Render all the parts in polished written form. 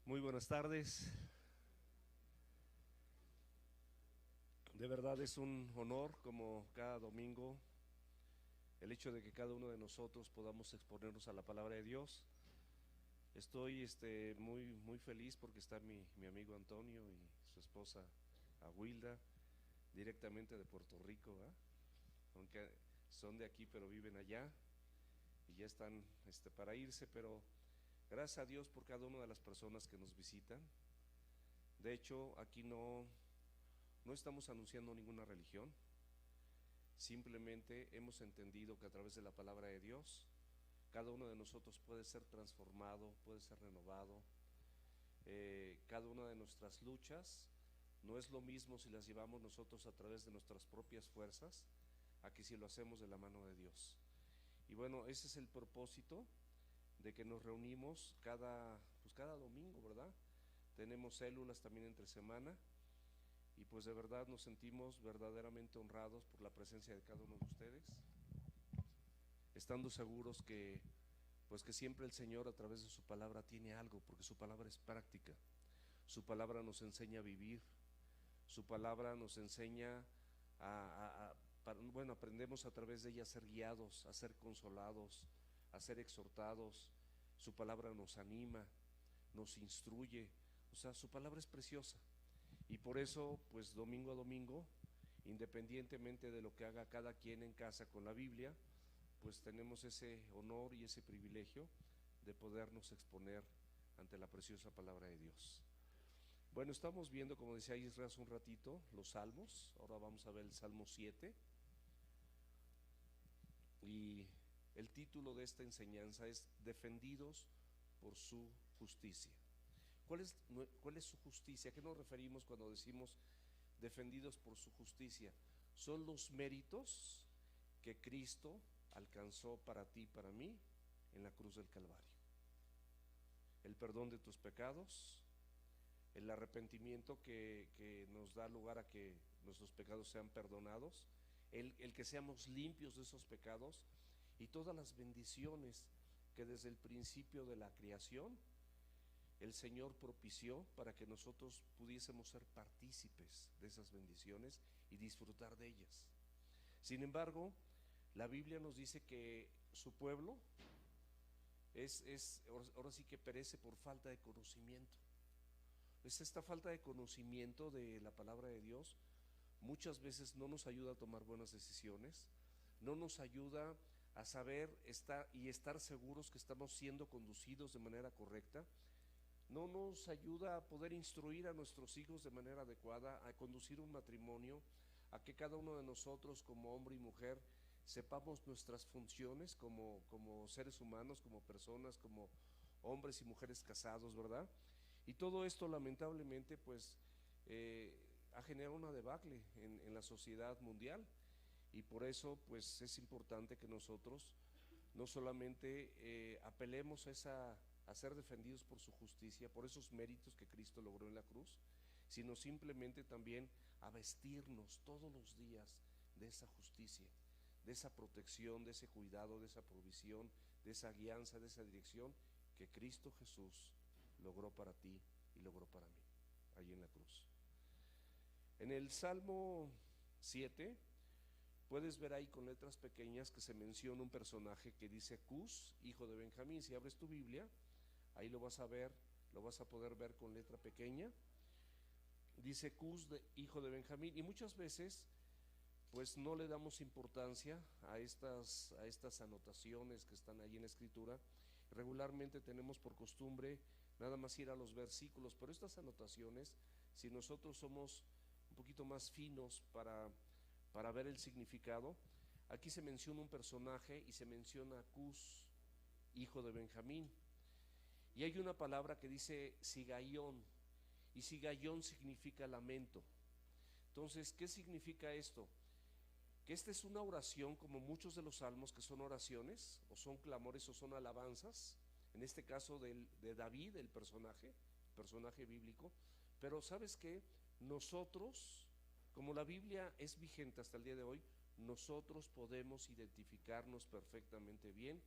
Muy buenas tardes. De verdad es un honor, como cada domingo, el hecho de que cada uno de nosotros podamos exponernos a la palabra de Dios. Estoy muy feliz porque está mi amigo Antonio y su esposa Aguilda, directamente de Puerto Rico, ¿verdad? Aunque son de aquí pero viven allá y ya están para irse, pero gracias a Dios por cada una de las personas que nos visitan. De hecho, aquí no estamos anunciando ninguna religión, simplemente hemos entendido que a través de la palabra de Dios, cada uno de nosotros puede ser transformado, puede ser renovado. Cada una de nuestras luchas no es lo mismo si las llevamos nosotros a través de nuestras propias fuerzas, a que si lo hacemos de la mano de Dios. Y bueno, ese es el propósito de que nos reunimos cada domingo, ¿verdad? Tenemos células también entre semana. Y pues de verdad nos sentimos verdaderamente honrados por la presencia de cada uno de ustedes, estando seguros que siempre el Señor a través de su palabra tiene algo, porque su palabra es práctica, su palabra nos enseña a vivir, su palabra nos enseña aprendemos a través de ella a ser guiados, a ser consolados, a ser exhortados. Su palabra nos anima, nos instruye, o sea, su palabra es preciosa. Y por eso, pues domingo a domingo, independientemente de lo que haga cada quien en casa con la Biblia, pues tenemos ese honor y ese privilegio de podernos exponer ante la preciosa palabra de Dios. Bueno, estamos viendo, como decía Israel hace un ratito, los salmos. Ahora vamos a ver el Salmo 7. Y el título de esta enseñanza es Defendidos por su justicia. ¿Cuál es su justicia? ¿A qué nos referimos cuando decimos defendidos por su justicia? Son los méritos que Cristo alcanzó para ti y para mí en la cruz del Calvario. El perdón de tus pecados, el arrepentimiento que nos da lugar a que nuestros pecados sean perdonados, el que seamos limpios de esos pecados y todas las bendiciones que desde el principio de la creación el Señor propició para que nosotros pudiésemos ser partícipes de esas bendiciones y disfrutar de ellas. Sin embargo, la Biblia nos dice que su pueblo ahora sí que perece por falta de conocimiento. Es esta falta de conocimiento de la palabra de Dios muchas veces no nos ayuda a tomar buenas decisiones, no nos ayuda a saber estar seguros que estamos siendo conducidos de manera correcta, no nos ayuda a poder instruir a nuestros hijos de manera adecuada, a conducir un matrimonio, a que cada uno de nosotros como hombre y mujer sepamos nuestras funciones como seres humanos, como personas, como hombres y mujeres casados, ¿verdad? Y todo esto lamentablemente pues ha generado una debacle en la sociedad mundial, y por eso pues es importante que nosotros no solamente apelemos a ser defendidos por su justicia, por esos méritos que Cristo logró en la cruz, sino simplemente también a vestirnos todos los días de esa justicia, de esa protección, de ese cuidado, de esa provisión, de esa guianza, de esa dirección que Cristo Jesús logró para ti y logró para mí, allí en la cruz. En el Salmo 7 puedes ver ahí con letras pequeñas que se menciona un personaje que dice Cus, hijo de Benjamín. Si abres tu Biblia, ahí lo vas a ver, lo vas a poder ver con letra pequeña. Dice Cus, hijo de Benjamín, y muchas veces pues no le damos importancia a estas anotaciones que están ahí en la escritura. Regularmente tenemos por costumbre nada más ir a los versículos, pero estas anotaciones, si nosotros somos un poquito más finos para ver el significado, aquí se menciona un personaje y se menciona a Cus, hijo de Benjamín. Y hay una palabra que dice sigaión, y sigaión significa lamento. Entonces, ¿qué significa esto? Que esta es una oración, como muchos de los salmos, que son oraciones, o son clamores, o son alabanzas, en este caso de David, el personaje bíblico. Pero ¿sabes qué? Nosotros, como la Biblia es vigente hasta el día de hoy, nosotros podemos identificarnos perfectamente bien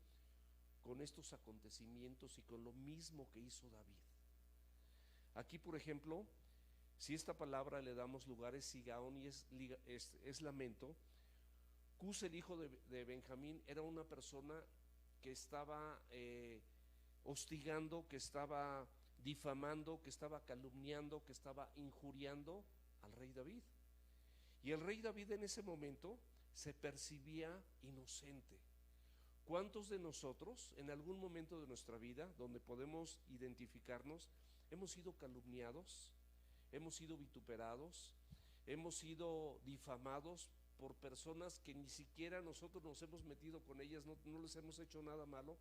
con estos acontecimientos y con lo mismo que hizo David. Aquí, por ejemplo, si esta palabra le damos lugar, es sigaón y es lamento. Cus, el hijo de Benjamín, era una persona que estaba hostigando, que estaba difamando, que estaba calumniando, que estaba injuriando al rey David. Y el rey David en ese momento se percibía inocente. ¿Cuántos de nosotros en algún momento de nuestra vida donde podemos identificarnos hemos sido calumniados, hemos sido vituperados, hemos sido difamados por personas que ni siquiera nosotros nos hemos metido con ellas, no les hemos hecho nada malo?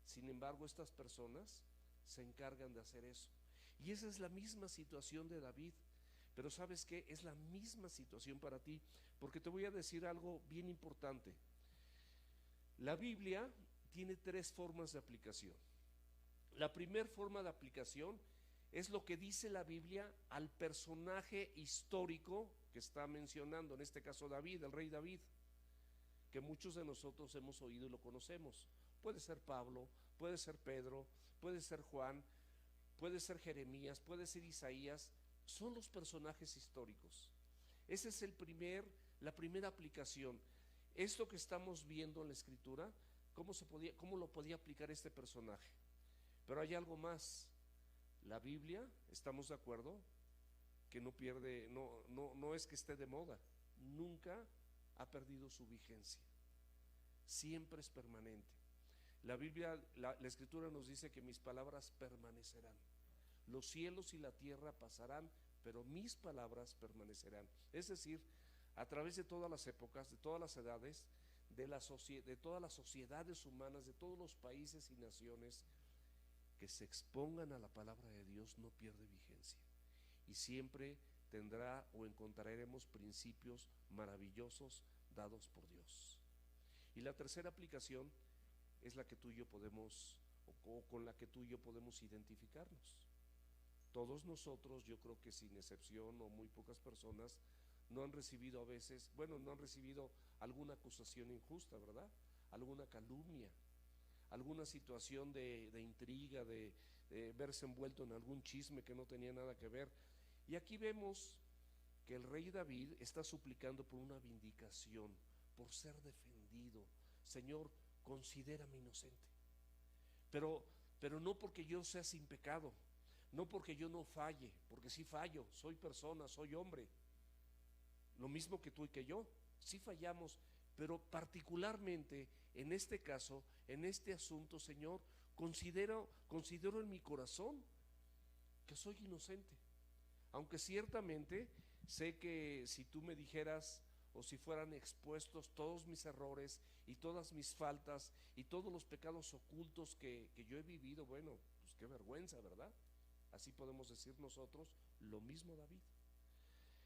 Sin embargo, estas personas se encargan de hacer eso. Y esa es la misma situación de David. Pero ¿sabes qué? Es la misma situación para ti, porque te voy a decir algo bien importante. La Biblia tiene 3 formas de aplicación. La primera forma de aplicación es lo que dice la Biblia al personaje histórico que está mencionando, en este caso David, el rey David, que muchos de nosotros hemos oído y lo conocemos. Puede ser Pablo, puede ser Pedro, puede ser Juan, puede ser Jeremías, puede ser Isaías. Son los personajes históricos. Esa es la primera aplicación. Esto que estamos viendo en la escritura, ¿cómo lo podía aplicar este personaje? Pero hay algo más. La Biblia, ¿estamos de acuerdo? Que no pierde, no es que esté de moda, nunca ha perdido su vigencia, siempre es permanente. La Biblia, la escritura nos dice que mis palabras permanecerán. Los cielos y la tierra pasarán, pero mis palabras permanecerán. Es decir, a través de todas las épocas, de todas las edades, de todas las sociedades humanas, de todos los países y naciones que se expongan a la palabra de Dios, no pierde vigencia. Y siempre tendrá o encontraremos principios maravillosos dados por Dios. Y la tercera aplicación es la que tú y yo podemos, o con la que tú y yo podemos identificarnos. Todos nosotros, yo creo que sin excepción o muy pocas personas, no han recibido a veces, no han recibido alguna acusación injusta, ¿verdad? Alguna calumnia, alguna situación de intriga, de verse envuelto en algún chisme que no tenía nada que ver. Y aquí vemos que el rey David está suplicando por una vindicación, por ser defendido. Señor, considérame inocente. Pero no porque yo sea sin pecado, no porque yo no falle, porque sí fallo, soy persona, soy hombre, lo mismo que tú y que yo, sí fallamos, pero particularmente en este caso, en este asunto, Señor, considero en mi corazón que soy inocente, aunque ciertamente sé que si tú me dijeras o si fueran expuestos todos mis errores y todas mis faltas y todos los pecados ocultos que yo he vivido, bueno, pues qué vergüenza, ¿verdad? Así podemos decir nosotros lo mismo David.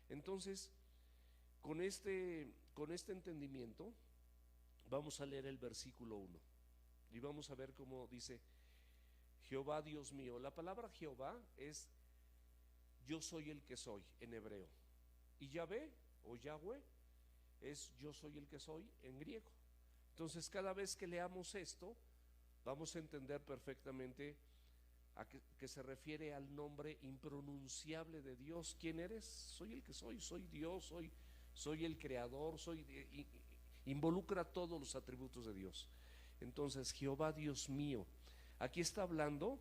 Entonces, con este entendimiento, vamos a leer el versículo 1 y vamos a ver cómo dice: Jehová Dios mío. La palabra Jehová es yo soy el que soy en hebreo, y Yahvé o Yahweh es yo soy el que soy en griego. Entonces, cada vez que leamos esto, vamos a entender perfectamente a que se refiere al nombre impronunciable de Dios. ¿Quién eres? Soy el que soy Dios, soy el creador, involucra todos los atributos de Dios. Entonces, Jehová Dios mío, aquí está hablando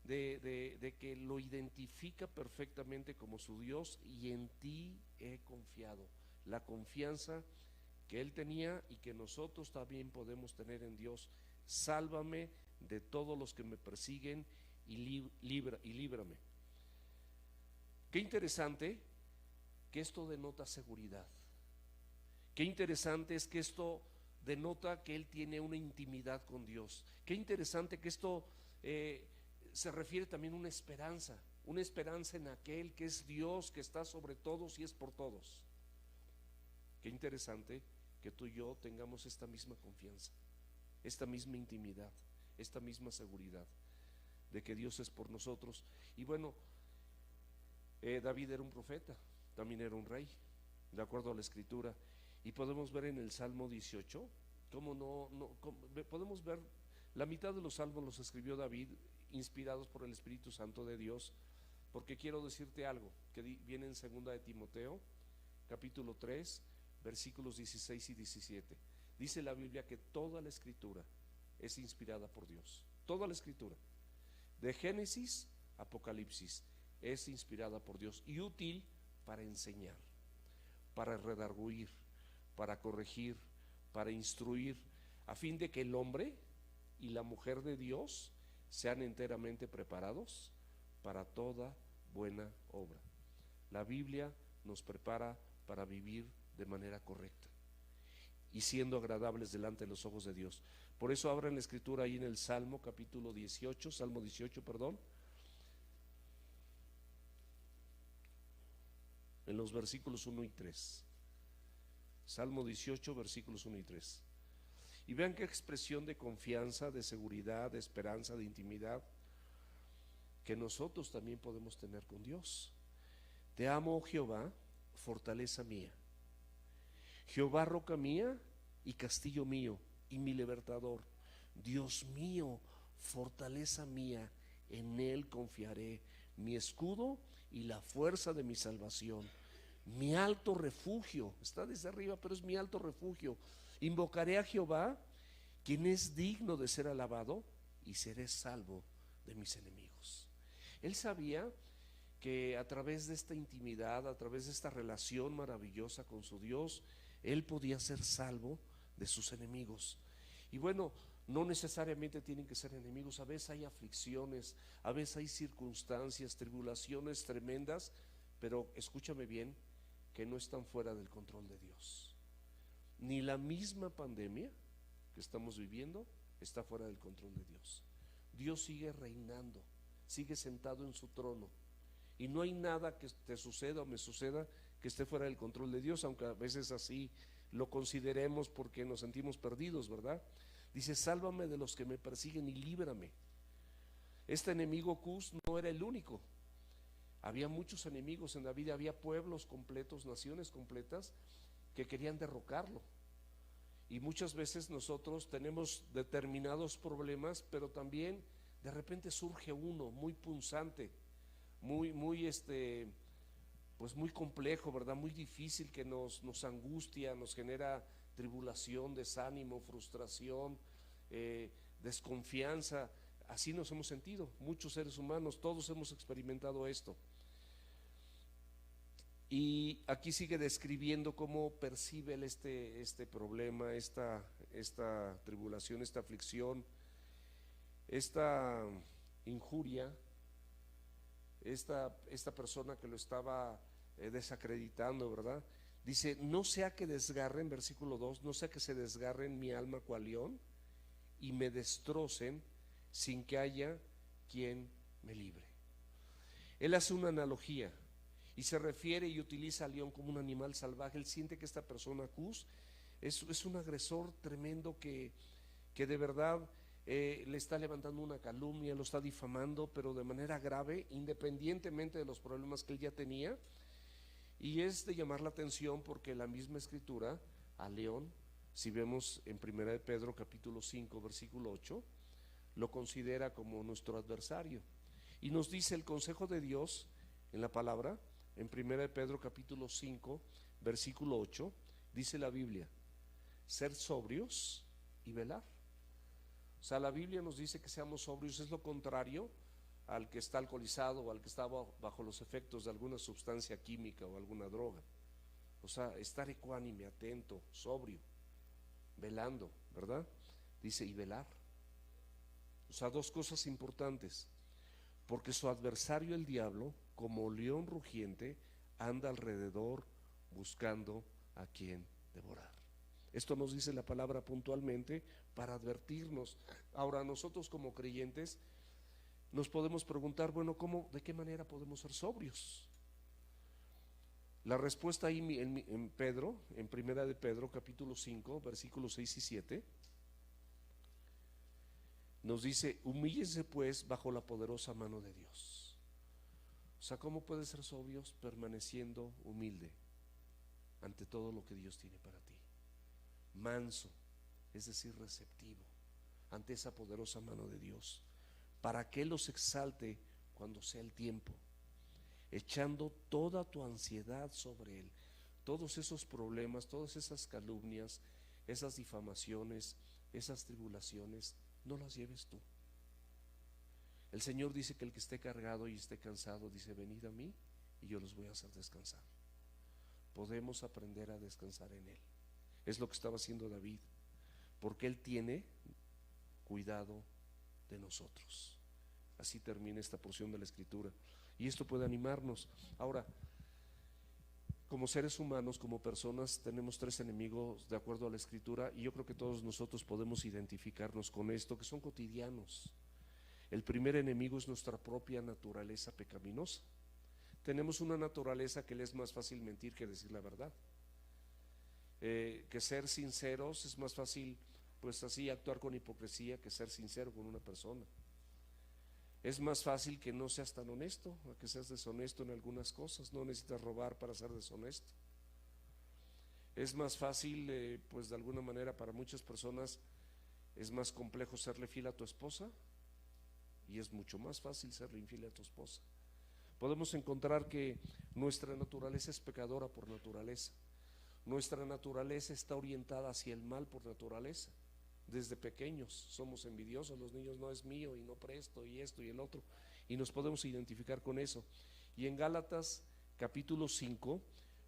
de que lo identifica perfectamente como su Dios, y en ti he confiado. La confianza que él tenía y que nosotros también podemos tener en Dios. Sálvame de todos los que me persiguen y líbrame. Qué interesante que esto denota seguridad. Qué interesante es que esto denota que él tiene una intimidad con Dios. Qué interesante que esto se refiere también a una esperanza en aquel que es Dios, que está sobre todos y es por todos. Qué interesante que tú y yo tengamos esta misma confianza, esta misma intimidad, esta misma seguridad de que Dios es por nosotros. Y bueno, David era un profeta, también era un rey, de acuerdo a la escritura. Y podemos ver en el Salmo 18, podemos ver la mitad de los salmos los escribió David, inspirados por el Espíritu Santo de Dios, porque quiero decirte algo que viene en segunda de Timoteo, capítulo 3, versículos 16 y 17. Dice la Biblia que toda la escritura es inspirada por Dios. Toda la escritura, de Génesis a Apocalipsis, es inspirada por Dios y útil para enseñar, para redarguir, para corregir, para instruir, a fin de que el hombre y la mujer de Dios sean enteramente preparados para toda buena obra. La Biblia nos prepara para vivir de manera correcta y siendo agradables delante de los ojos de Dios. Por eso abran la escritura ahí en el Salmo capítulo 18, Salmo 18, perdón, en los versículos 1 y 3. Salmo 18, versículos 1 y 3. Y vean qué expresión de confianza, de seguridad, de esperanza, de intimidad que nosotros también podemos tener con Dios. Te amo, oh Jehová, fortaleza mía. Jehová, roca mía y castillo mío y mi libertador. Dios mío, fortaleza mía, en él confiaré, mi escudo y la fuerza de mi salvación. Mi alto refugio, está desde arriba, pero es mi alto refugio. Invocaré a Jehová, quien es digno de ser alabado, y seré salvo de mis enemigos. Él sabía que a través de esta intimidad, a través de esta relación maravillosa con su Dios, él podía ser salvo de sus enemigos. Y bueno, no necesariamente tienen que ser enemigos, a veces hay aflicciones, a veces hay circunstancias, tribulaciones tremendas, pero escúchame bien, que no están fuera del control de Dios. Ni la misma pandemia que estamos viviendo está fuera del control de Dios. Dios sigue reinando, sigue sentado en su trono, y no hay nada que te suceda o me suceda que esté fuera del control de Dios, aunque a veces así lo consideremos porque nos sentimos perdidos, ¿verdad? Dice, sálvame de los que me persiguen y líbrame. Este enemigo Cus no era el único. Había muchos enemigos en la vida, había pueblos completos, naciones completas que querían derrocarlo. Y muchas veces nosotros tenemos determinados problemas, pero también de repente surge uno muy punzante, muy pues muy complejo, ¿verdad? Muy difícil, que nos angustia, nos genera tribulación, desánimo, frustración, desconfianza. Así nos hemos sentido, muchos seres humanos, todos hemos experimentado esto. Y aquí sigue describiendo cómo percibe él este problema, esta tribulación, esta aflicción, esta injuria, esta persona que lo estaba desacreditando, ¿verdad? Dice, no sea que desgarren, versículo 2, no sea que se desgarren mi alma cual león y me destrocen sin que haya quien me libre. Él hace una analogía y se refiere y utiliza al león como un animal salvaje. Él siente que esta persona, Cus, es un agresor tremendo que de verdad le está levantando una calumnia, lo está difamando, pero de manera grave, independientemente de los problemas que él ya tenía. Y es de llamar la atención porque la misma escritura al león, si vemos en 1 de Pedro capítulo 5 versículo 8, lo considera como nuestro adversario. Y nos dice el consejo de Dios en la palabra, en 1 de Pedro capítulo 5 versículo 8, dice la Biblia, ser sobrios y velar. O sea, la Biblia nos dice que seamos sobrios, es lo contrario al que está alcoholizado o al que está bajo los efectos de alguna sustancia química o alguna droga. O sea, estar ecuánime, atento, sobrio, velando, ¿verdad? Dice, y velar. O sea, dos cosas importantes, porque su adversario el diablo, como león rugiente, anda alrededor buscando a quien devorar. Esto nos dice la palabra puntualmente para advertirnos. Ahora, nosotros como creyentes nos podemos preguntar, bueno, ¿de qué manera podemos ser sobrios? La respuesta ahí en Pedro, en 1 de Pedro capítulo 5 versículos 6 y 7, nos dice, humíllense pues bajo la poderosa mano de Dios. O sea, ¿cómo puedes ser sobrios? Permaneciendo humilde ante todo lo que Dios tiene para ti, manso, es decir, receptivo ante esa poderosa mano de Dios, para que Él los exalte cuando sea el tiempo. echando toda tu ansiedad sobre Él. Todos esos problemas, todas esas calumnias, esas difamaciones, esas tribulaciones, no las lleves tú. El Señor dice que el que esté cargado y esté cansado, dice, venid a mí y yo los voy a hacer descansar. Podemos aprender a descansar en Él. Es lo que estaba haciendo David, porque Él tiene cuidado de nosotros. Así termina esta porción de la Escritura. Y esto puede animarnos. Ahora, como seres humanos, como personas, tenemos tres enemigos de acuerdo a la Escritura, y yo creo que todos nosotros podemos identificarnos con esto, que son cotidianos. El primer enemigo es nuestra propia naturaleza pecaminosa. Tenemos una naturaleza que le es más fácil mentir que decir la verdad. Que ser sinceros es más fácil, pues así, actuar con hipocresía que ser sincero con una persona. Es más fácil que no seas tan honesto, a que seas deshonesto en algunas cosas. No necesitas robar para ser deshonesto. Es más fácil, pues de alguna manera para muchas personas es más complejo serle fiel a tu esposa, y es mucho más fácil serle infiel a tu esposa. Podemos encontrar que nuestra naturaleza es pecadora por naturaleza. Nuestra naturaleza está orientada hacia el mal por naturaleza. Desde pequeños somos envidiosos, los niños, no es mío y no presto y esto y el otro, y nos podemos identificar con eso. Y en Gálatas capítulo 5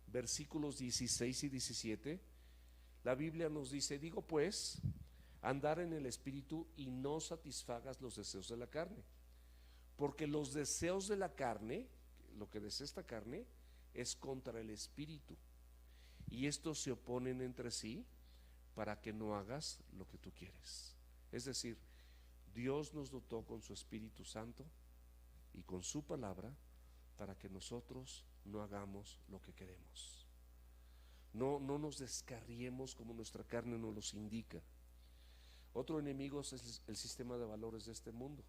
versículos 16 y 17 la Biblia nos dice, digo pues, andar en el Espíritu y no satisfagas los deseos de la carne, porque los deseos de la carne, lo que desea esta carne, es contra el Espíritu, y estos se oponen entre sí para que no hagas lo que tú quieres. Es decir, Dios nos dotó con su Espíritu Santo y con su palabra para que nosotros no hagamos lo que queremos. No nos descarriemos como nuestra carne nos los indica. Otro enemigo es el sistema de valores de este mundo.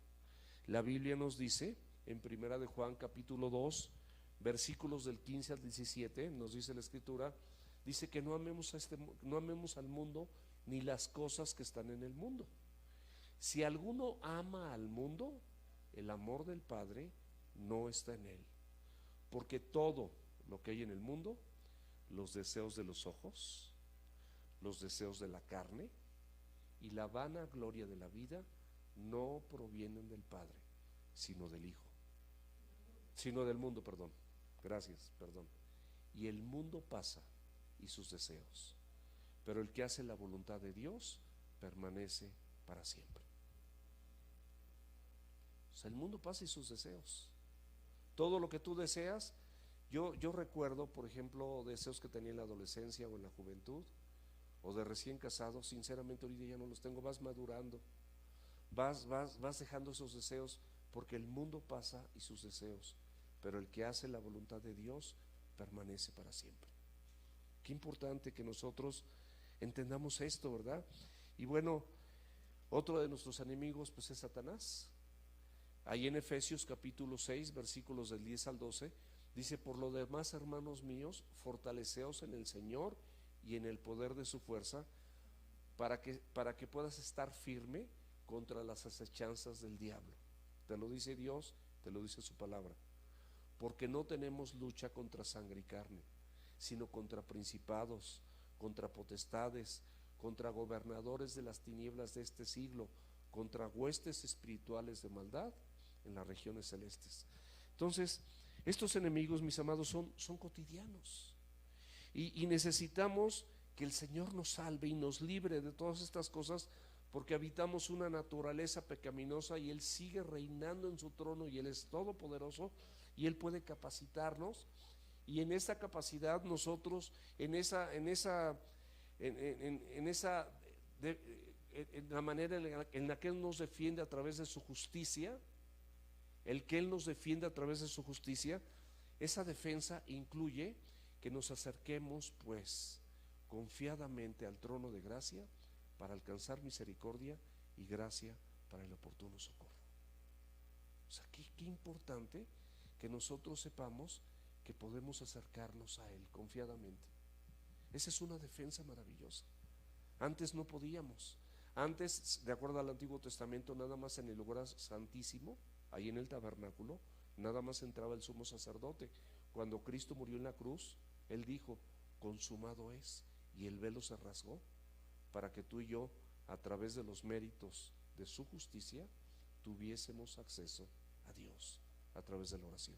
La Biblia nos dice en Primera de Juan capítulo 2 versículos del 15 al 17, nos dice la Escritura, dice que no amemos al mundo ni las cosas que están en el mundo. Si alguno ama al mundo, el amor del Padre no está en él, porque todo lo que hay en el mundo, los deseos de los ojos, los deseos de la carne y la vana gloria de la vida no provienen del Padre, sino del Hijo, sino del mundo, perdón. Gracias, perdón. Y el mundo pasa y sus deseos, pero el que hace la voluntad de Dios permanece para siempre. O sea, el mundo pasa y sus deseos. Todo lo que tú deseas, yo recuerdo, por ejemplo, deseos que tenía en la adolescencia o en la juventud, o de recién casado. Sinceramente ahorita ya no los tengo. Vas madurando, vas dejando esos deseos, porque el mundo pasa y sus deseos, pero el que hace la voluntad de Dios permanece para siempre. Qué importante que nosotros entendamos esto, ¿verdad? Y bueno, otro de nuestros enemigos pues es Satanás. Ahí en Efesios capítulo 6 versículos del 10 al 12 dice, por lo demás, hermanos míos, fortaleceos en el Señor y en el poder de su fuerza, para que puedas estar firme contra las acechanzas del diablo. Te lo dice Dios, te lo dice su palabra. Porque no tenemos lucha contra sangre y carne, sino contra principados, contra potestades, contra gobernadores de las tinieblas de este siglo, contra huestes espirituales de maldad en las regiones celestes. Entonces, estos enemigos, mis amados, son cotidianos, y necesitamos que el Señor nos salve y nos libre de todas estas cosas, porque habitamos una naturaleza pecaminosa y Él sigue reinando en su trono, y Él es todopoderoso, y Él puede capacitarnos, y en esa capacidad nosotros, en la manera en la que Él nos defiende a través de su justicia, el que Él nos defiende a través de su justicia, esa defensa incluye que nos acerquemos pues confiadamente al trono de gracia para alcanzar misericordia y gracia para el oportuno socorro. O sea, qué importante que nosotros sepamos que podemos acercarnos a Él confiadamente. Esa es una defensa maravillosa. Antes no podíamos. Antes, de acuerdo al Antiguo Testamento, nada más en el lugar santísimo, ahí en el tabernáculo, nada más entraba el sumo sacerdote. Cuando Cristo murió en la cruz, Él dijo, consumado es, y el velo se rasgó para que tú y yo, a través de los méritos de su justicia, tuviésemos acceso a Dios a través de la oración.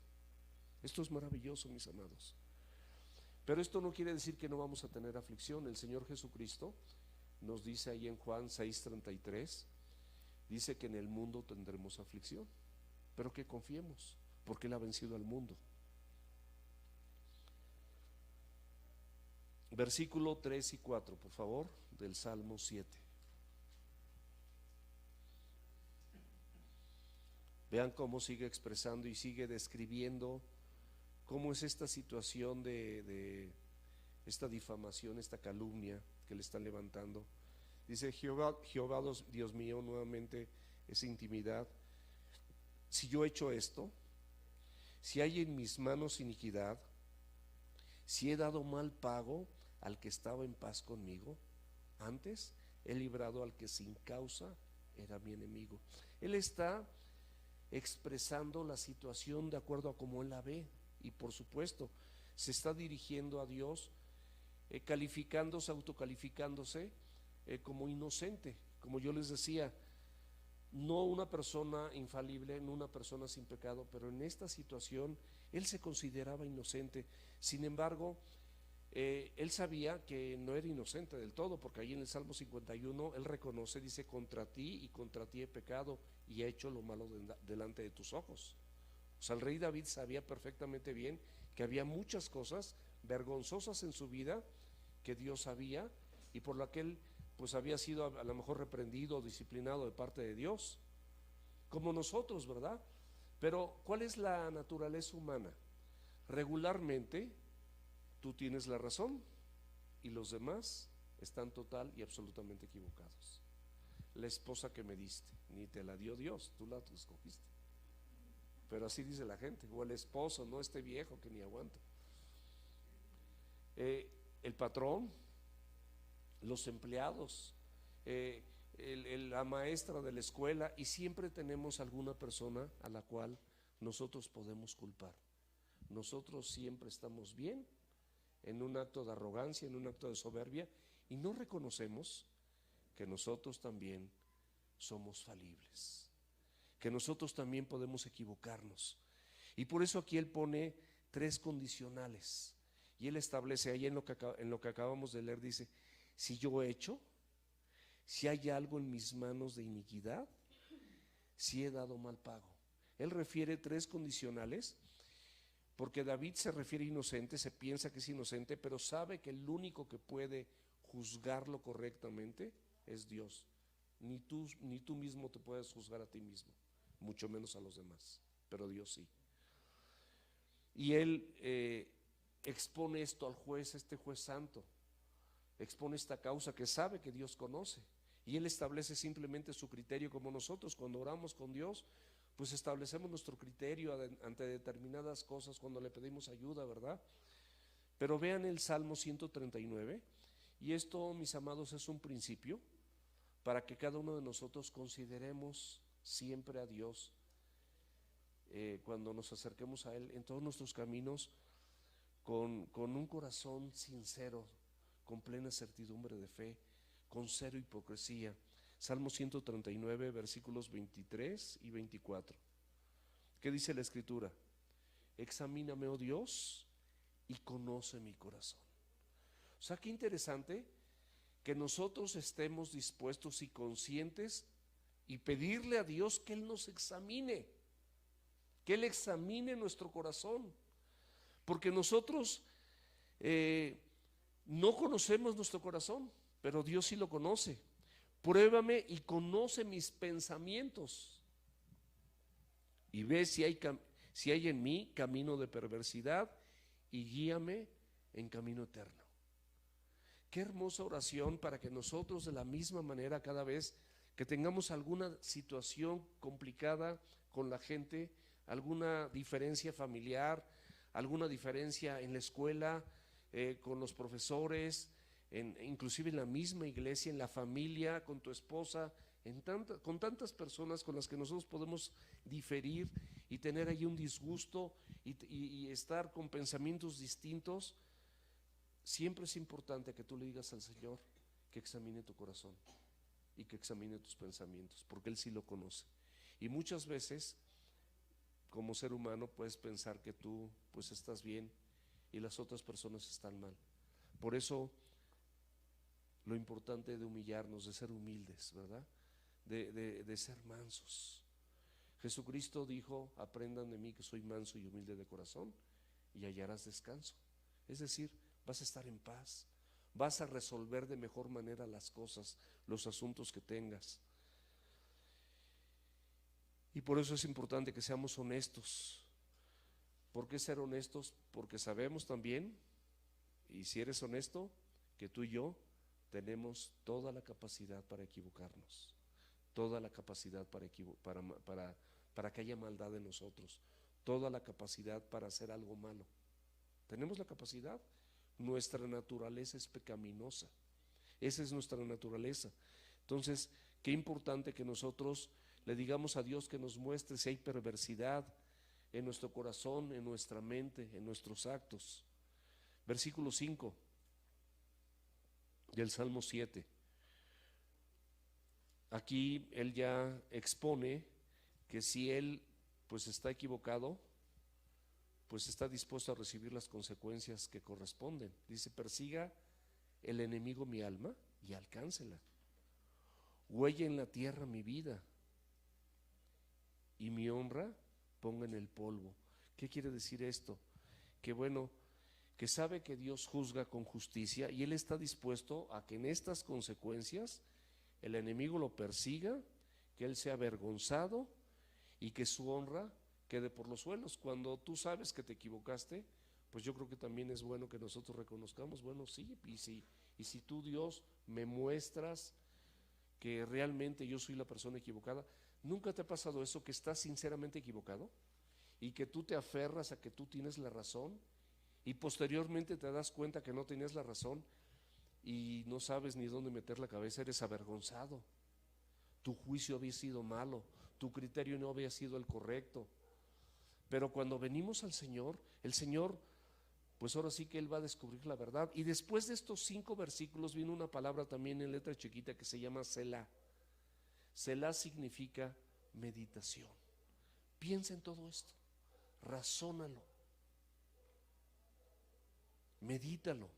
Esto es maravilloso, mis amados. Pero esto no quiere decir que no vamos a tener aflicción. El Señor Jesucristo nos dice ahí en Juan 6:33, dice que en el mundo tendremos aflicción, pero que confiemos, porque Él ha vencido al mundo. Versículo 3 y 4, por favor, del Salmo 7. Vean cómo sigue expresando y sigue describiendo cómo es esta situación de esta difamación, esta calumnia que le están levantando. Dice: Jehová, Dios mío, nuevamente esa intimidad. Si yo he hecho esto, si hay en mis manos iniquidad, si he dado mal pago al que estaba en paz conmigo, antes he librado al que sin causa era mi enemigo. Él está expresando la situación de acuerdo a cómo él la ve, y por supuesto se está dirigiendo a Dios, calificándose, autocalificándose como inocente. Como yo les decía, no una persona infalible, no una persona sin pecado, pero en esta situación él se consideraba inocente. Sin embargo, él sabía que no era inocente del todo, porque ahí en el Salmo 51 él reconoce, dice: contra ti y contra ti he pecado y he hecho lo malo delante de tus ojos. O sea, el rey David sabía perfectamente bien que había muchas cosas vergonzosas en su vida que Dios sabía, y por la que él pues había sido a lo mejor reprendido o disciplinado de parte de Dios, como nosotros, ¿verdad? Pero ¿cuál es la naturaleza humana? Regularmente tú tienes la razón y los demás están total y absolutamente equivocados. La esposa que me diste, ni te la dio Dios, tú la escogiste. Pero así dice la gente. O el esposo, no, este viejo que ni aguanta. El patrón, los empleados, la maestra de la escuela, y siempre tenemos alguna persona a la cual nosotros podemos culpar. Nosotros siempre estamos bien en un acto de arrogancia, en un acto de soberbia, y no reconocemos que nosotros también somos falibles, que nosotros también podemos equivocarnos. Y por eso aquí él pone 3 condicionales, y él establece ahí en lo que acabamos de leer, dice: si yo he hecho, si hay algo en mis manos de iniquidad, si he dado mal pago. Él refiere 3 condicionales, porque David se refiere inocente, se piensa que es inocente, pero sabe que el único que puede juzgarlo correctamente es Dios. Ni tú mismo te puedes juzgar a ti mismo, mucho menos a los demás, pero Dios sí. Y él expone esto al juez, este juez santo, expone esta causa que sabe que Dios conoce, y él establece simplemente su criterio, como nosotros cuando oramos con Dios, pues establecemos nuestro criterio ante determinadas cosas cuando le pedimos ayuda, ¿verdad? Pero vean el Salmo 139, y esto, mis amados, es un principio para que cada uno de nosotros consideremos siempre a Dios cuando nos acerquemos a Él en todos nuestros caminos, con un corazón sincero, con plena certidumbre de fe, con cero hipocresía. Salmo 139, versículos 23 y 24. ¿Qué dice la Escritura? Examíname, oh Dios, y conoce mi corazón. O sea, qué interesante que nosotros estemos dispuestos y conscientes y pedirle a Dios que Él nos examine, que Él examine nuestro corazón, porque nosotros no conocemos nuestro corazón, pero Dios sí lo conoce. Pruébame y conoce mis pensamientos, y ve si hay en mí camino de perversidad, y guíame en camino eterno. Qué hermosa oración para que nosotros, de la misma manera, cada vez que tengamos alguna situación complicada con la gente, alguna diferencia familiar, alguna diferencia en la escuela, con los profesores, inclusive en la misma iglesia, en la familia, con tu esposa, con tantas personas con las que nosotros podemos diferir y tener ahí un disgusto y estar con pensamientos distintos, siempre es importante que tú le digas al Señor que examine tu corazón y que examine tus pensamientos, porque Él sí lo conoce. Y muchas veces, como ser humano, puedes pensar que tú pues estás bien y las otras personas están mal. Por eso lo importante de humillarnos, de ser humildes, ¿verdad? De ser mansos. Jesucristo dijo: aprendan de mí que soy manso y humilde de corazón y hallarás descanso. Es decir, vas a estar en paz, vas a resolver de mejor manera las cosas, los asuntos que tengas. Y por eso es importante que seamos honestos. ¿Por qué ser honestos? Porque sabemos también, y si eres honesto, que tú y yo tenemos toda la capacidad para equivocarnos, toda la capacidad para que haya maldad en nosotros, toda la capacidad para hacer algo malo. Tenemos la capacidad. Nuestra naturaleza es pecaminosa, esa es nuestra naturaleza. Entonces, qué importante que nosotros le digamos a Dios que nos muestre si hay perversidad en nuestro corazón, en nuestra mente, en nuestros actos. Versículo 5 del Salmo 7. Aquí él ya expone que si él pues está equivocado, pues está dispuesto a recibir las consecuencias que corresponden. Dice: persiga el enemigo mi alma y alcáncela, huelle en la tierra mi vida y mi honra ponga en el polvo. ¿Qué quiere decir esto? Que bueno, que sabe que Dios juzga con justicia y él está dispuesto a que en estas consecuencias el enemigo lo persiga, que él sea avergonzado y que su honra quede por los suelos. Cuando tú sabes que te equivocaste, pues yo creo que también es bueno que nosotros reconozcamos: bueno, sí, y si tú, Dios, me muestras que realmente yo soy la persona equivocada. ¿Nunca te ha pasado eso, que estás sinceramente equivocado y que tú te aferras a que tú tienes la razón y posteriormente te das cuenta que no tenías la razón y no sabes ni dónde meter la cabeza? Eres avergonzado, tu juicio había sido malo, tu criterio no había sido el correcto. Pero cuando venimos al Señor, el Señor, pues ahora sí que Él va a descubrir la verdad. Y después de estos 5 versículos viene una palabra también en letra chiquita que se llama Selah. Selah significa meditación. Piensa en todo esto, razónalo, medítalo,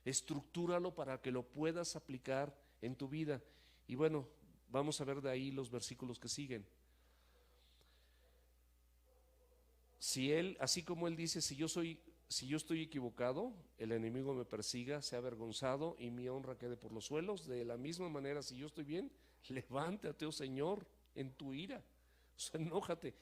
estructúralo para que lo puedas aplicar en tu vida. Y bueno, vamos a ver de ahí los versículos que siguen. Si él, así como él dice: si yo estoy equivocado, el enemigo me persiga, sea avergonzado y mi honra quede por los suelos. De la misma manera, si yo estoy bien, levántate, oh Señor, en tu ira. O sea, enójate,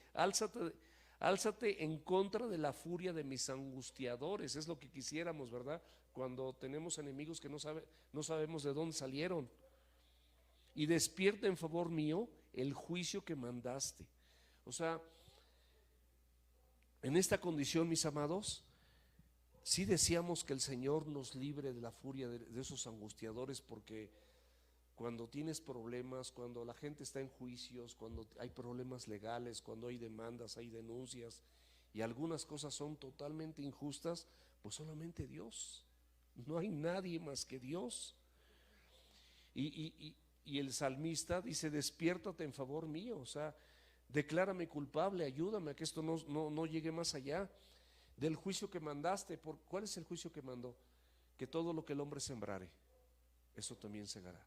álzate en contra de la furia de mis angustiadores. Es lo que quisiéramos, ¿verdad? Cuando tenemos enemigos que no sabemos de dónde salieron. Y despierta en favor mío el juicio que mandaste. O sea, en esta condición, mis amados, sí deseamos que el Señor nos libre de la furia de esos angustiadores, porque cuando tienes problemas, cuando la gente está en juicios, cuando hay problemas legales, cuando hay demandas, hay denuncias y algunas cosas son totalmente injustas, pues solamente Dios, no hay nadie más que Dios. Y el salmista dice: despiértate en favor mío, o sea, declárame culpable, ayúdame a que esto no llegue más allá del juicio que mandaste. ¿Cuál es el juicio que mandó? Que todo lo que el hombre sembrare, eso también segará.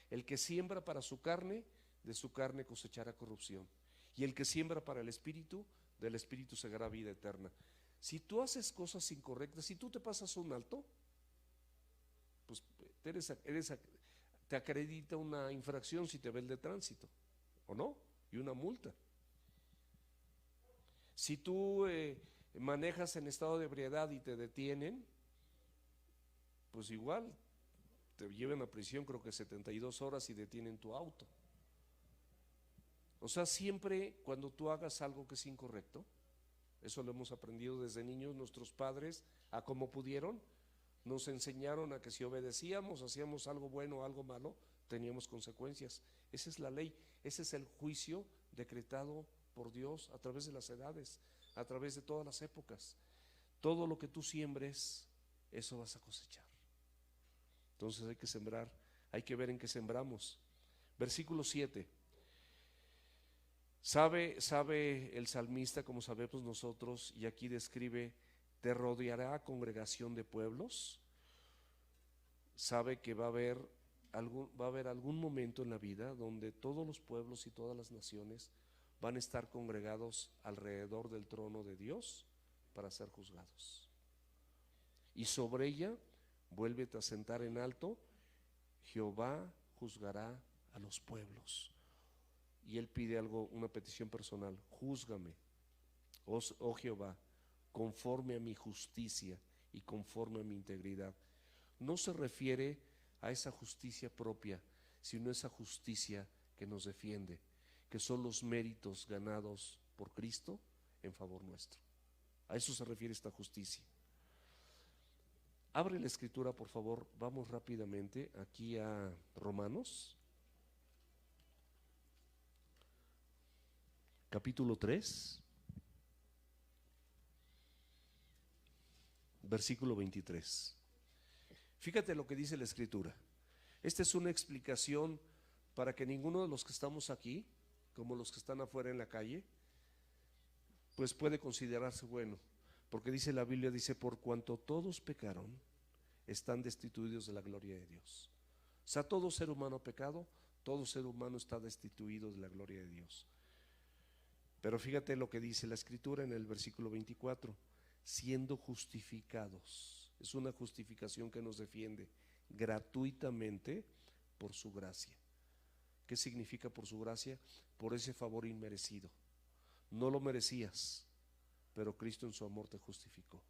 El que siembra para su carne, de su carne cosechará corrupción. Y el que siembra para el espíritu, del espíritu segará vida eterna. Si tú haces cosas incorrectas, si tú te pasas un alto, pues te acredita una infracción si te ve el de tránsito, ¿o no? Y una multa. Si tú manejas en estado de ebriedad y te detienen, pues igual te llevan a prisión, creo que 72 horas, y detienen tu auto. O sea, siempre cuando tú hagas algo que es incorrecto, eso lo hemos aprendido desde niños, nuestros padres, a como pudieron, nos enseñaron a que si obedecíamos, hacíamos algo bueno o algo malo, teníamos consecuencias. Esa es la ley, ese es el juicio decretado por Dios a través de las edades, a través de todas las épocas. Todo lo que tú siembres, eso vas a cosechar. Entonces hay que sembrar, hay que ver en qué sembramos. Versículo 7. Sabe el salmista, como sabemos nosotros, y aquí describe: te rodeará congregación de pueblos. Sabe que va a haber algún momento en la vida donde todos los pueblos y todas las naciones van a estar congregados alrededor del trono de Dios para ser juzgados. Y sobre ella, vuélvete a sentar en alto, Jehová juzgará a los pueblos. Y él pide algo, una petición personal: júzgame, oh Jehová, conforme a mi justicia y conforme a mi integridad. No se refiere a esa justicia propia, sino a esa justicia que nos defiende, que son los méritos ganados por Cristo en favor nuestro. A eso se refiere esta justicia. Abre la escritura, por favor, vamos rápidamente aquí a Romanos, capítulo 3, versículo 23. Fíjate lo que dice la escritura. Esta es una explicación para que ninguno de los que estamos aquí, como los que están afuera en la calle, pues puede considerarse bueno. Porque dice la Biblia, dice: por cuanto todos pecaron, están destituidos de la gloria de Dios. O sea, todo ser humano ha pecado, todo ser humano está destituido de la gloria de Dios. Pero fíjate lo que dice la escritura en el versículo 24: siendo justificados. Es una justificación que nos defiende gratuitamente por su gracia. ¿Qué significa por su gracia? Por ese favor inmerecido. No lo merecías, pero Cristo en su amor te justificó.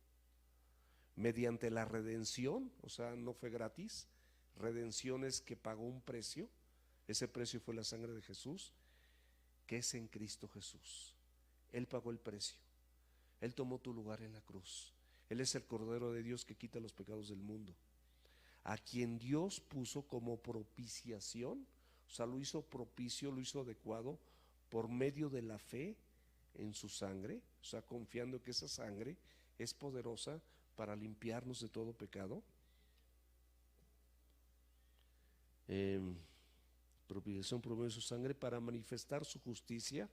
Mediante la redención, o sea, no fue gratis. Redención es que pagó un precio. Ese precio fue la sangre de Jesús, que es en Cristo Jesús. Él pagó el precio. Él tomó tu lugar en la cruz. Él es el Cordero de Dios que quita los pecados del mundo, a quien Dios puso como propiciación. O sea, lo hizo propicio, lo hizo adecuado por medio de la fe en su sangre. O sea, confiando que esa sangre es poderosa para limpiarnos de todo pecado. Propiciación por medio de su sangre, para manifestar su justicia,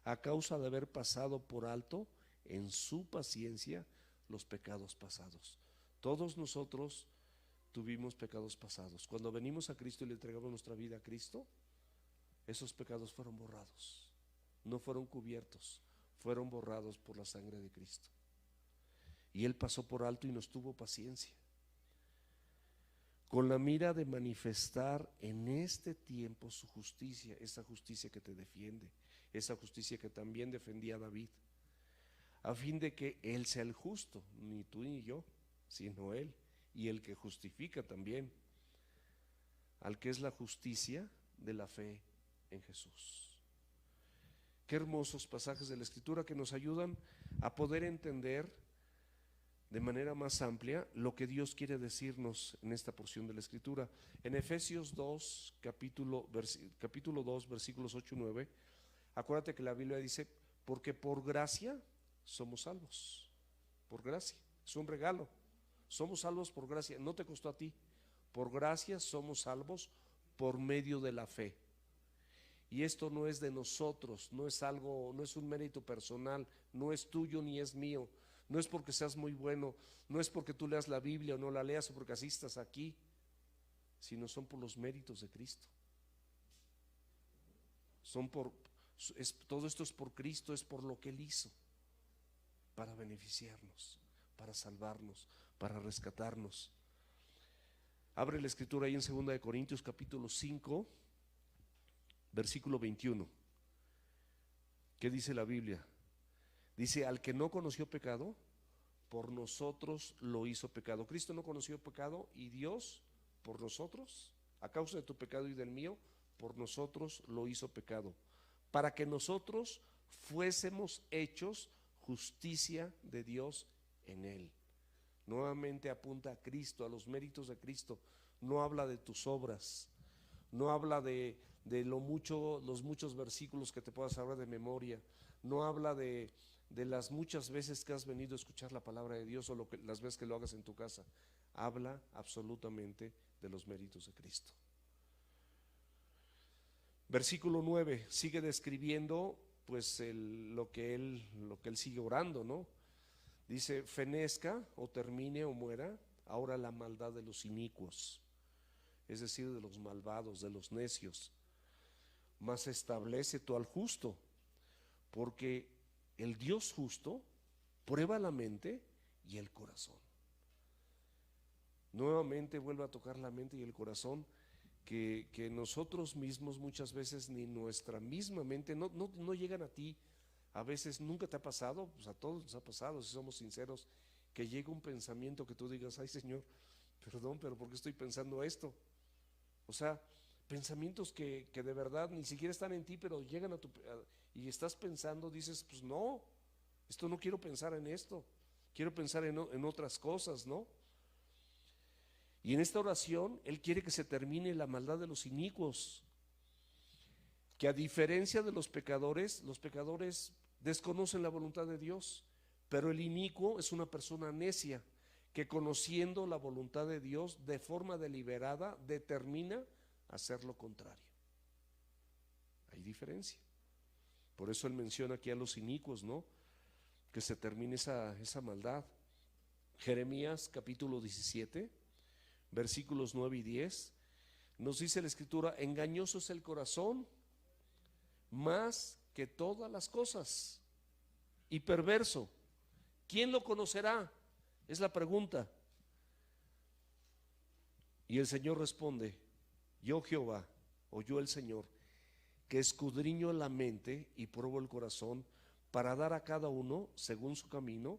a causa de haber pasado por alto en su paciencia los pecados pasados. Todos nosotros tuvimos pecados pasados. Cuando venimos a Cristo y le entregamos nuestra vida a Cristo, esos pecados fueron borrados, no fueron cubiertos, fueron borrados por la sangre de Cristo. Y Él pasó por alto y nos tuvo paciencia, con la mira de manifestar en este tiempo su justicia, esa justicia que te defiende, esa justicia que también defendía a David, a fin de que Él sea el justo, ni tú ni yo, sino Él, y el que justifica también, al que es la justicia de la fe en Jesús. Qué hermosos pasajes de la Escritura que nos ayudan a poder entender de manera más amplia lo que Dios quiere decirnos en esta porción de la Escritura. En Efesios 2, capítulo 2, versículos 8 y 9, acuérdate que la Biblia dice: porque por gracia somos salvos. Por gracia, es un regalo. Somos salvos por gracia, no te costó a ti. Por gracia somos salvos por medio de la fe. Y esto no es de nosotros, no es algo, no es un mérito personal, no es tuyo ni es mío. No es porque seas muy bueno, no es porque tú leas la Biblia o no la leas o porque asistas aquí, sino son por los méritos de Cristo. Todo esto es por Cristo, es por lo que Él hizo, para beneficiarnos, para salvarnos, para rescatarnos. Abre la escritura ahí en 2 Corintios capítulo 5, versículo 21. ¿Qué dice la Biblia? Dice: al que no conoció pecado, por nosotros lo hizo pecado. Cristo no conoció pecado y Dios por nosotros, a causa de tu pecado y del mío, por nosotros lo hizo pecado, para que nosotros fuésemos hechos justicia de Dios en Él. Nuevamente apunta a Cristo, a los méritos de Cristo. No habla de tus obras, no habla de de los muchos versículos que te puedas hablar de memoria, no habla de las muchas veces que has venido a escuchar la palabra de Dios o las veces que lo hagas en tu casa. Habla absolutamente de los méritos de Cristo. Versículo 9 sigue describiendo pues lo que él sigue orando, ¿no? Dice: fenezca o termine o muera ahora la maldad de los inicuos, es decir, de los malvados, de los necios, mas establece tú al justo, porque el Dios justo prueba la mente y el corazón. Nuevamente vuelve a tocar la mente y el corazón, que nosotros mismos muchas veces ni nuestra misma mente no llegan a ti. A veces nunca te ha pasado, pues a todos nos ha pasado, si somos sinceros, que llega un pensamiento que tú digas: ay Señor, perdón, pero ¿por qué estoy pensando esto? O sea, pensamientos que de verdad ni siquiera están en ti, pero llegan y estás pensando, dices: pues no, esto no quiero pensar en esto, quiero pensar en otras cosas, ¿no? Y en esta oración Él quiere que se termine la maldad de los inicuos, que a diferencia de los pecadores desconocen la voluntad de Dios, pero el inicuo es una persona necia que, conociendo la voluntad de Dios de forma deliberada, determina hacer lo contrario. Hay diferencia. Por eso Él menciona aquí a los inicuos, ¿no? Que se termine esa maldad. Jeremías capítulo 17, versículos 9 y 10, nos dice la Escritura: engañoso es el corazón más que todas las cosas, y perverso, ¿quién lo conocerá? Es la pregunta. Y el Señor responde: yo Jehová, o yo el Señor, que escudriño la mente y pruebo el corazón, para dar a cada uno según su camino,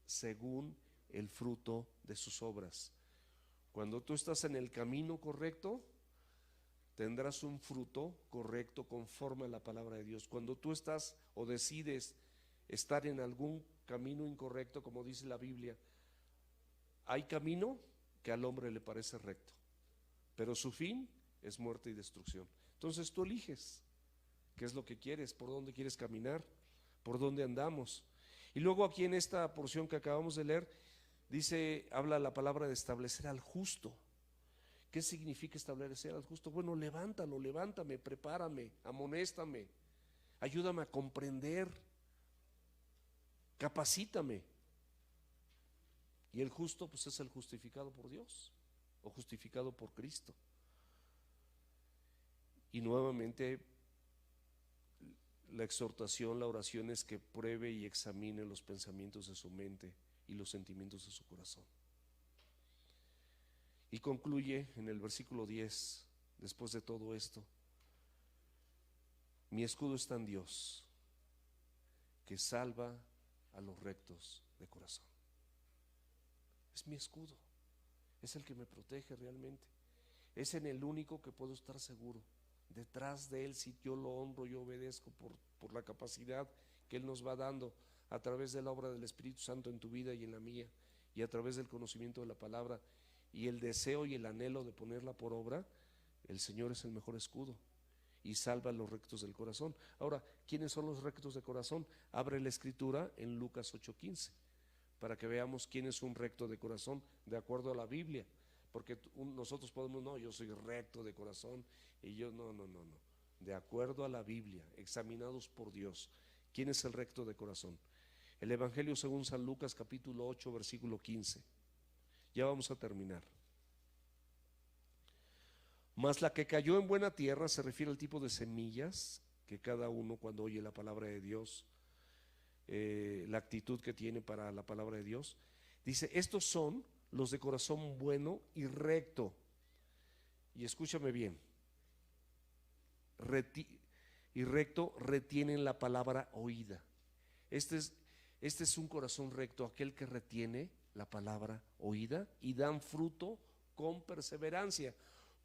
según el fruto de sus obras. Cuando tú estás en el camino correcto, tendrás un fruto correcto conforme a la palabra de Dios. Cuando tú estás o decides estar en algún camino incorrecto, como dice la Biblia, hay camino que al hombre le parece recto, pero su fin es muerte y destrucción. Entonces tú eliges qué es lo que quieres, por dónde quieres caminar, por dónde andamos. Y luego aquí en esta porción que acabamos de leer, habla la palabra de establecer al justo. ¿Qué significa establecer al justo? Bueno, levántame, prepárame, amonéstame, ayúdame a comprender, capacítame. Y el justo pues es el justificado por Dios o justificado por Cristo. Y nuevamente la exhortación, la oración es que pruebe y examine los pensamientos de su mente y los sentimientos de su corazón. Y concluye en el versículo 10, después de todo esto: mi escudo está en Dios, que salva a los rectos de corazón. Es mi escudo, es el que me protege realmente, es en el único que puedo estar seguro. Detrás de Él, si yo lo honro, yo obedezco por la capacidad que Él nos va dando a través de la obra del Espíritu Santo en tu vida y en la mía, y a través del conocimiento de la palabra y el deseo y el anhelo de ponerla por obra. El Señor es el mejor escudo y salva a los rectos del corazón. Ahora, ¿quiénes son los rectos de corazón? Abre la Escritura en Lucas 8:15 para que veamos quién es un recto de corazón de acuerdo a la Biblia. Porque nosotros podemos: no, yo soy recto de corazón, y yo no. De acuerdo a la Biblia, examinados por Dios, ¿quién es el recto de corazón? El Evangelio según San Lucas capítulo 8 versículo 15. Ya vamos a terminar. Mas la que cayó en buena tierra se refiere al tipo de semillas que cada uno, cuando oye la palabra de Dios, la actitud que tiene para la palabra de Dios. Dice: estos son los de corazón bueno y recto. Y escúchame bien, y recto retienen la palabra oída. Este es un corazón recto, aquel que retiene la palabra oída y dan fruto con perseverancia.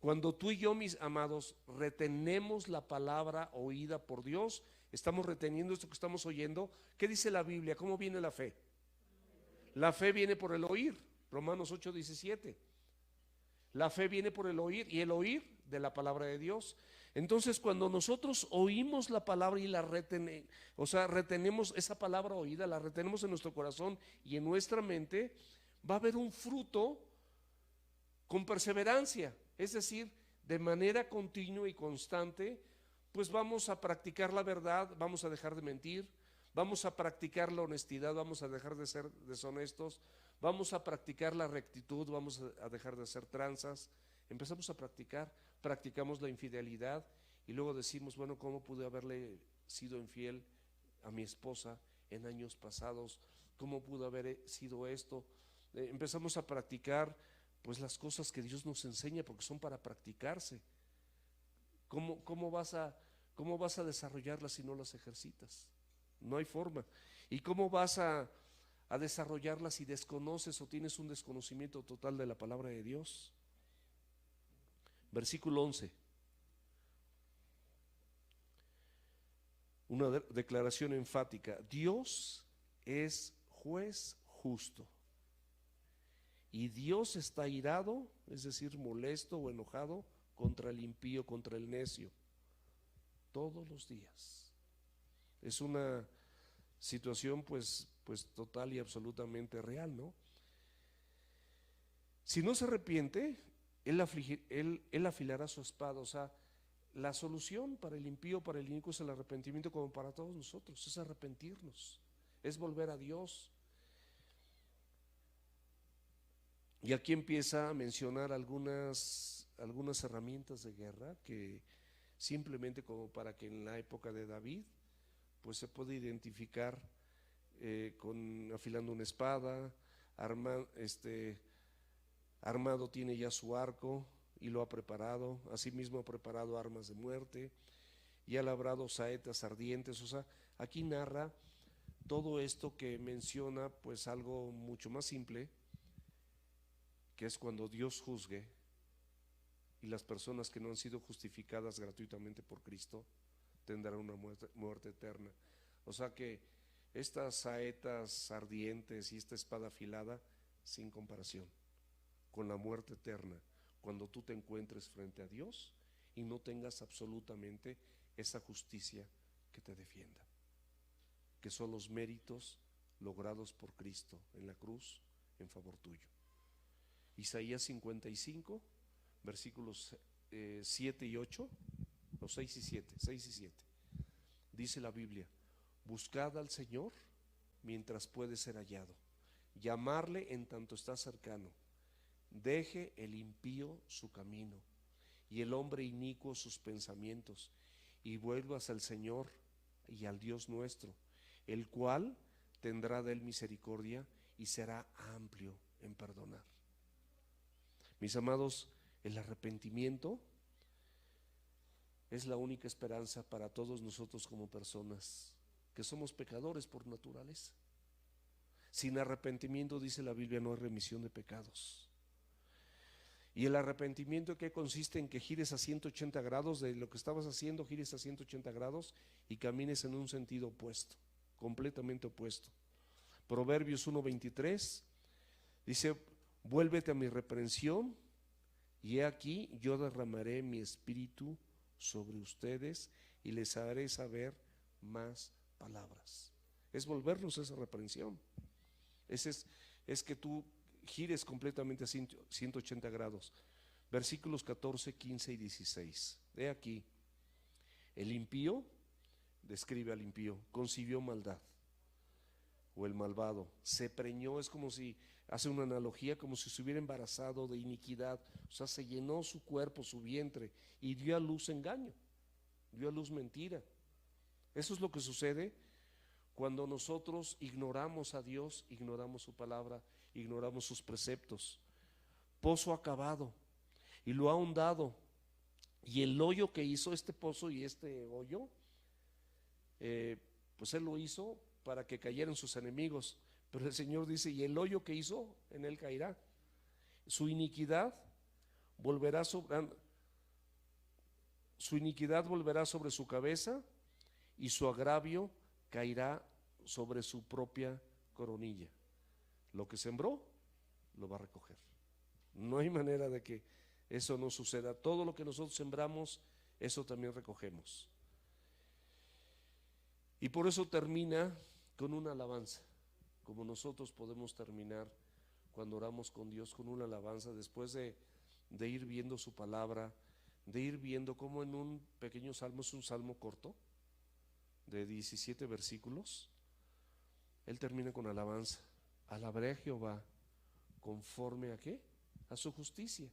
Cuando tú y yo, mis amados, retenemos la palabra oída por Dios, estamos reteniendo esto que estamos oyendo. ¿Qué dice la Biblia? ¿Cómo viene la fe? La fe viene por el oír, Romanos 8:17. La fe viene por el oír, y el oír de la palabra de Dios. Entonces, cuando nosotros oímos la palabra y la retenemos esa palabra oída, la retenemos en nuestro corazón y en nuestra mente, va a haber un fruto con perseverancia, es decir, de manera continua y constante, pues vamos a practicar la verdad, vamos a dejar de mentir, vamos a practicar la honestidad, vamos a dejar de ser deshonestos, vamos a practicar la rectitud, vamos a dejar de hacer tranzas. Empezamos a practicamos la infidelidad y luego decimos, bueno, ¿cómo pude haberle sido infiel a mi esposa en años pasados? ¿Cómo pudo haber sido esto? Empezamos a practicar pues las cosas que Dios nos enseña, porque son para practicarse. ¿Cómo vas a desarrollarlas si no las ejercitas? No hay forma. ¿Y cómo vas a desarrollarlas si desconoces o tienes un desconocimiento total de la palabra de Dios? Versículo 11. Una declaración enfática. Dios es juez justo. Y Dios está airado, es decir, molesto o enojado contra el impío, contra el necio, todos los días. Es una situación pues total y absolutamente real, ¿no? Si no se arrepiente, él afilará su espada. O sea, la solución para el impío, para el inicuo, es el arrepentimiento, como para todos nosotros, es arrepentirnos, es volver a Dios. Y aquí empieza a mencionar algunas herramientas de guerra que simplemente como para que en la época de David pues se puede identificar con afilando una espada, armado tiene ya su arco y lo ha preparado, asimismo ha preparado armas de muerte y ha labrado saetas ardientes. O sea, aquí narra todo esto que menciona pues algo mucho más simple, que es cuando Dios juzgue y las personas que no han sido justificadas gratuitamente por Cristo tendrán una muerte eterna. O sea que estas saetas ardientes y esta espada afilada, sin comparación con la muerte eterna, cuando tú te encuentres frente a Dios y no tengas absolutamente esa justicia que te defienda, que son los méritos logrados por Cristo en la cruz en favor tuyo. Isaías 55, versículos 7 y 8, o 6 y 7, dice la Biblia: buscad al Señor mientras puede ser hallado, llamarle en tanto está cercano. Deje el impío su camino y el hombre inicuo sus pensamientos, y vuelvas al Señor y al Dios nuestro, el cual tendrá de él misericordia y será amplio en perdonar. Mis amados, el arrepentimiento es la única esperanza para todos nosotros como personas que somos pecadores por naturaleza. Sin arrepentimiento, dice la Biblia, no hay remisión de pecados. Y el arrepentimiento, ¿qué consiste? En que gires a 180 grados de lo que estabas haciendo, gires a 180 grados y camines en un sentido opuesto, completamente opuesto. Proverbios 1:23 dice: vuélvete a mi reprensión, y he aquí yo derramaré mi espíritu sobre ustedes y les haré saber más palabras. Es volvernos a esa reprensión. Es que tú gires completamente a 180 grados. Versículos 14, 15 y 16. He aquí, el impío, describe al impío, concibió maldad, o el malvado se preñó, es como si, hace una analogía, como si se hubiera embarazado de iniquidad. O sea, se llenó su cuerpo, su vientre, y dio a luz engaño, dio a luz mentira. Eso es lo que sucede cuando nosotros ignoramos a Dios, ignoramos su palabra, ignoramos sus preceptos. Pozo acabado, y lo ha ahondado, y el hoyo que hizo este pozo y este hoyo, pues él lo hizo para que cayeran sus enemigos. Pero el Señor dice: y el hoyo que hizo, en él caerá. Su iniquidad volverá sobre su cabeza, y su agravio caerá sobre su propia coronilla. Lo que sembró, lo va a recoger. No hay manera de que eso no suceda. Todo lo que nosotros sembramos eso también recogemos. Y por eso termina con una alabanza, como nosotros podemos terminar cuando oramos con Dios, con una alabanza, después de ir viendo su palabra, de ir viendo cómo en un pequeño salmo, es un salmo corto, de 17 versículos, él termina con alabanza. Alabaré a Jehová conforme a ¿qué? A su justicia,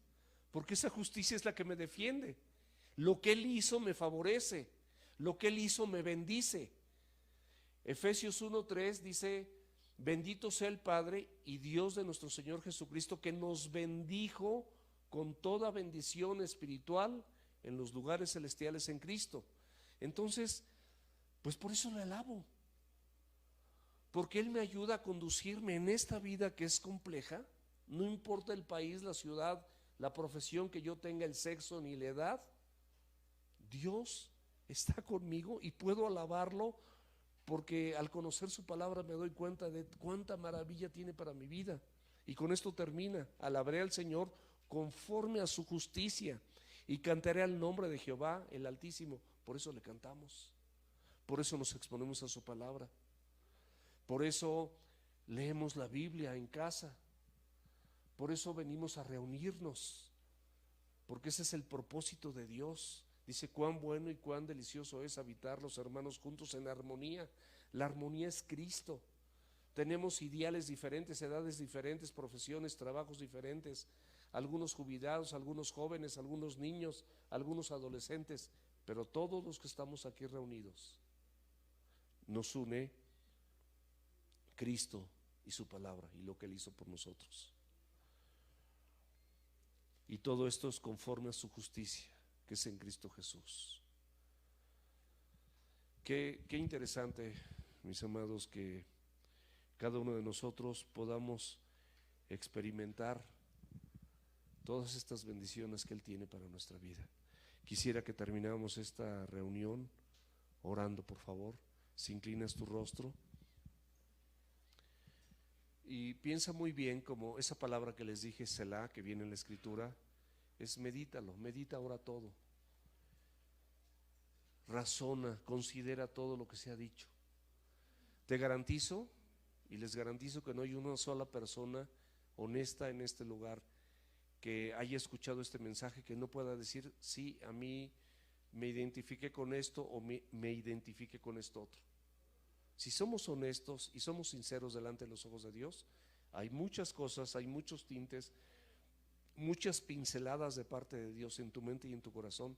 porque esa justicia es la que me defiende. Lo que él hizo me favorece, lo que él hizo me bendice. Efesios 1:3 dice: bendito sea el Padre y Dios de nuestro Señor Jesucristo, que nos bendijo con toda bendición espiritual en los lugares celestiales en Cristo. Entonces, pues por eso le alabo, porque Él me ayuda a conducirme en esta vida que es compleja. No importa el país, la ciudad, la profesión que yo tenga, el sexo ni la edad, Dios está conmigo y puedo alabarlo, porque al conocer su palabra me doy cuenta de cuánta maravilla tiene para mi vida. Y con esto termina: alabaré al Señor conforme a su justicia y cantaré al nombre de Jehová el Altísimo. Por eso le cantamos, por eso nos exponemos a su palabra, por eso leemos la Biblia en casa, por eso venimos a reunirnos, porque ese es el propósito de Dios. Dice: cuán bueno y cuán delicioso es habitar los hermanos juntos en armonía. La armonía es Cristo. Tenemos ideales diferentes, edades diferentes, profesiones, trabajos diferentes, algunos jubilados, algunos jóvenes, algunos niños, algunos adolescentes, pero todos los que estamos aquí reunidos nos une Cristo y su palabra y lo que Él hizo por nosotros. Y todo esto es conforme a su justicia, que es en Cristo Jesús. Qué interesante, mis amados, que cada uno de nosotros podamos experimentar todas estas bendiciones que Él tiene para nuestra vida. Quisiera que termináramos esta reunión orando, por favor. Si inclinas tu rostro y piensa muy bien, como esa palabra que les dije, Selah, que viene en la Escritura, es medítalo, medita ahora todo, razona, considera todo lo que se ha dicho. Te garantizo, y les garantizo, que no hay una sola persona honesta en este lugar que haya escuchado este mensaje que no pueda decir: sí, a mí me identifiqué con esto, o me identifiqué con esto otro. Si somos honestos y somos sinceros delante de los ojos de Dios, hay muchas cosas, hay muchos tintes, muchas pinceladas de parte de Dios en tu mente y en tu corazón,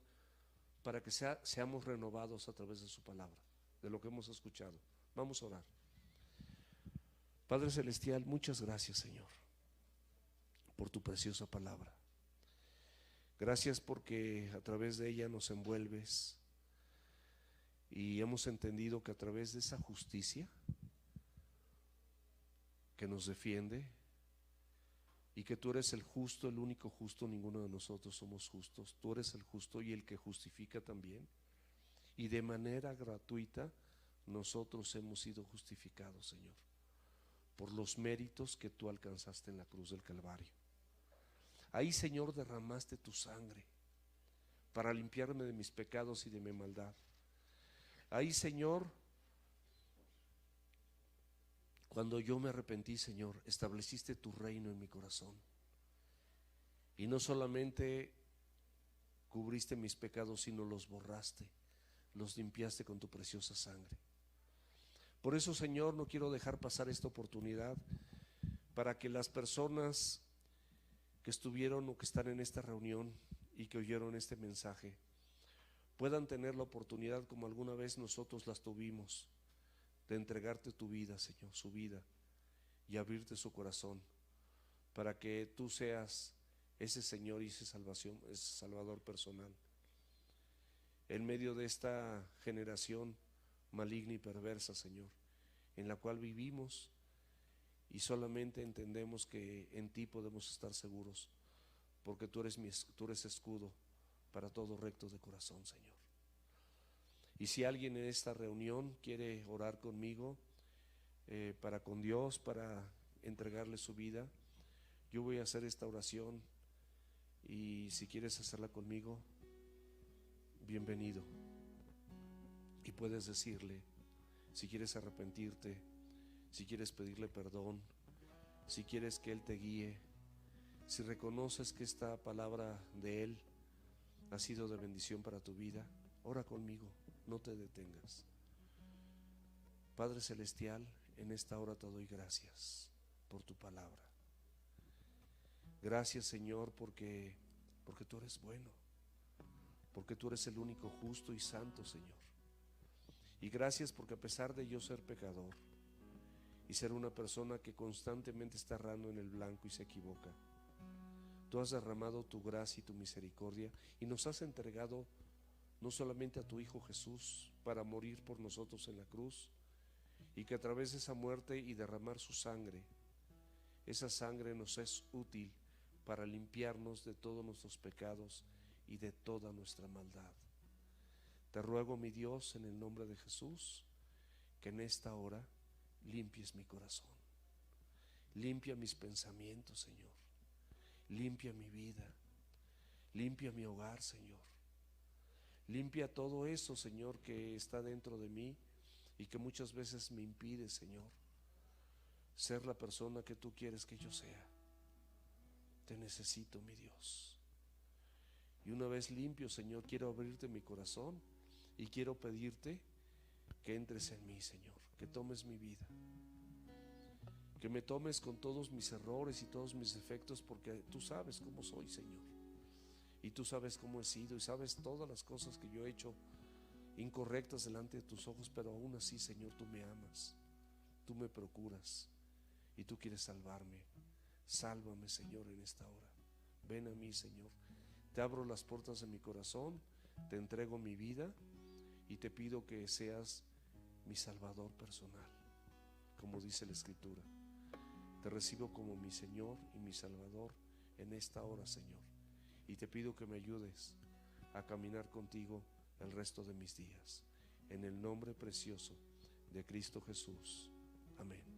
para que seamos renovados a través de su palabra, de lo que hemos escuchado. Vamos a orar. Padre Celestial, muchas gracias, Señor, por tu preciosa palabra. Gracias porque a través de ella nos envuelves, y hemos entendido que a través de esa justicia que nos defiende, y que tú eres el justo, el único justo, ninguno de nosotros somos justos, tú eres el justo y el que justifica también, y de manera gratuita nosotros hemos sido justificados, Señor, por los méritos que tú alcanzaste en la cruz del Calvario. Ahí, Señor, derramaste tu sangre para limpiarme de mis pecados y de mi maldad. Ahí, Señor, cuando yo me arrepentí, Señor, estableciste tu reino en mi corazón, y no solamente cubriste mis pecados, sino los borraste, los limpiaste con tu preciosa sangre. Por eso, Señor, no quiero dejar pasar esta oportunidad para que las personas que estuvieron o que están en esta reunión y que oyeron este mensaje puedan tener la oportunidad, como alguna vez nosotros las tuvimos, de entregarte tu vida, Señor, su vida, y abrirte su corazón, para que tú seas ese Señor y ese Salvador personal en medio de esta generación maligna y perversa, Señor, en la cual vivimos, y solamente entendemos que en ti podemos estar seguros, porque tú eres escudo para todo recto de corazón, Señor. Y si alguien en esta reunión quiere orar conmigo, para con Dios, para entregarle su vida, yo voy a hacer esta oración, y si quieres hacerla conmigo, bienvenido. Y puedes decirle, si quieres arrepentirte, si quieres pedirle perdón, si quieres que Él te guíe, si reconoces que esta palabra de Él ha sido de bendición para tu vida, ora conmigo, no te detengas. Padre Celestial, en esta hora te doy gracias por tu palabra. Gracias, Señor, porque tú eres bueno, porque tú eres el único justo y santo, Señor. Y gracias porque a pesar de yo ser pecador y ser una persona que constantemente está errando en el blanco y se equivoca, tú has derramado tu gracia y tu misericordia y nos has entregado no solamente a tu Hijo Jesús para morir por nosotros en la cruz, y que a través de esa muerte y derramar su sangre, esa sangre nos es útil para limpiarnos de todos nuestros pecados y de toda nuestra maldad. Te ruego, mi Dios, en el nombre de Jesús, que en esta hora limpies mi corazón, limpia mis pensamientos, Señor, limpia mi vida, limpia mi hogar, Señor, limpia todo eso, Señor, que está dentro de mí y que muchas veces me impide, Señor, ser la persona que tú quieres que yo sea. Te necesito, mi Dios. Y una vez limpio, Señor, quiero abrirte mi corazón y quiero pedirte que entres en mí, Señor, que tomes mi vida, que me tomes con todos mis errores y todos mis defectos, porque tú sabes cómo soy, Señor, y tú sabes cómo he sido y sabes todas las cosas que yo he hecho incorrectas delante de tus ojos, pero aún así, Señor, tú me amas, tú me procuras y tú quieres salvarme. Sálvame, Señor, en esta hora. Ven a mí, Señor. Te abro las puertas de mi corazón, te entrego mi vida y te pido que seas mi Salvador personal, como dice la Escritura. Te recibo como mi Señor y mi Salvador en esta hora, Señor, y te pido que me ayudes a caminar contigo el resto de mis días. En el nombre precioso de Cristo Jesús. Amén.